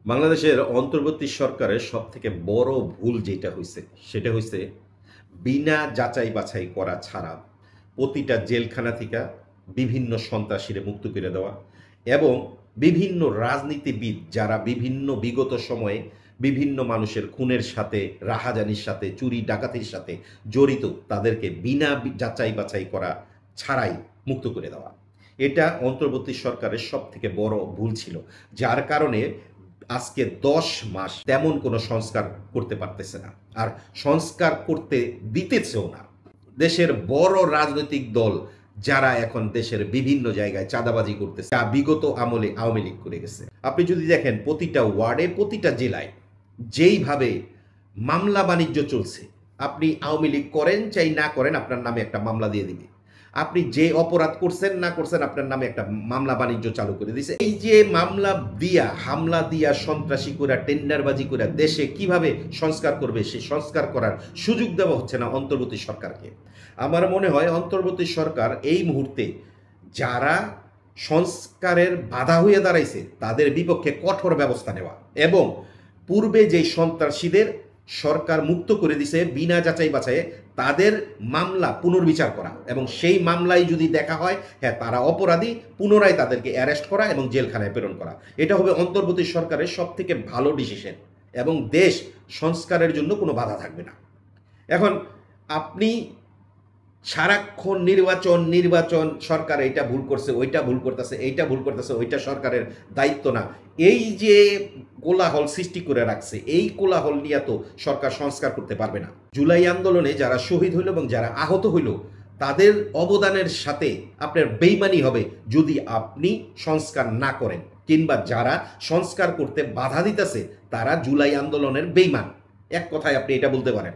বাংলাদেশের অন্তর্বর্তী সরকারের সবথেকে বড় ভুল যেটা হইছে, সেটা হইছে বিনা যাচাই বাছাই করা ছাড়া প্রতিটা জেলখানা থেকে বিভিন্ন সন্ত্রাসীরে মুক্ত করে দেওয়া এবং বিভিন্ন রাজনীতিবিদ যারা বিভিন্ন বিগত সময়ে বিভিন্ন মানুষের খুনের সাথে, রাহাজানির সাথে, চুরি ডাকাতির সাথে জড়িত তাদেরকে বিনা যাচাই বাছাই করা ছাড়াই মুক্ত করে দেওয়া। এটা অন্তর্বর্তী সরকারের সবথেকে বড় ভুল ছিল, যার কারণে আজকে 10 মাস তেমন কোনো সংস্কার করতে পারতেছে না, আর সংস্কার করতে দিতেছেও না। দেশের বড় রাজনৈতিক দল যারা এখন দেশের বিভিন্ন জায়গায় চাঁদাবাজি করতেছে, তা বিগত আমলে আওয়ামী লীগ করে গেছে। আপনি যদি দেখেন প্রতিটা ওয়ার্ডে, প্রতিটা জেলায় যেইভাবে মামলা বাণিজ্য চলছে, আপনি আওয়ামী লীগ করেন চাই না করেন, আপনার নামে একটা মামলা দিয়ে দিবে। আপনি যে অপরাধ করছেন না করছেন, আপনার নামে একটা মামলা বাণিজ্য চালু করে দিয়েছে। এই যে মামলা দিয়া, হামলা দিয়া, সন্ত্রাসী করে, টেন্ডারবাজি করে দেশে কিভাবে সংস্কার করবে, সেই সংস্কার করার সুযোগ দেওয়া হচ্ছে না অন্তর্বর্তী সরকারকে। আমার মনে হয় অন্তর্বর্তী সরকার এই মুহূর্তে যারা সংস্কারের বাধা হয়ে দাঁড়াইছে তাদের বিপক্ষে কঠোর ব্যবস্থা নেওয়া, এবং পূর্বে যেই সন্ত্রাসীদের সরকার মুক্ত করে দিছে বিনা যাচাই বাছাইয়ে, তাদের মামলা পুনর্বিচার করা, এবং সেই মামলায় যদি দেখা হয় হ্যাঁ তারা অপরাধী, পুনরায় তাদেরকে অ্যারেস্ট করা এবং জেলখানায় প্রেরণ করা। এটা হবে অন্তর্বর্তী সরকারের সব থেকে ভালো ডিসিশন, এবং দেশ সংস্কারের জন্য কোনো বাধা থাকবে না। এখন আপনি সারাক্ষণ নির্বাচন নির্বাচন, সরকার এইটা ভুল করছে, ওইটা ভুল করতেছে, এইটা ভুল করতেছে, ওইটা সরকারের দায়িত্ব না, এই যে কোলাহল সৃষ্টি করে রাখছে, এই কোলাহল নিয়ে তো সরকার সংস্কার করতে পারবে না। জুলাই আন্দোলনে যারা শহীদ হইল এবং যারা আহত হইল, তাদের অবদানের সাথে আপনার বেইমানি হবে যদি আপনি সংস্কার না করেন, কিংবা যারা সংস্কার করতে বাধা দিতেছে তারা জুলাই আন্দোলনের বেইমান। এক কথায় আপনি এটা বলতে পারেন।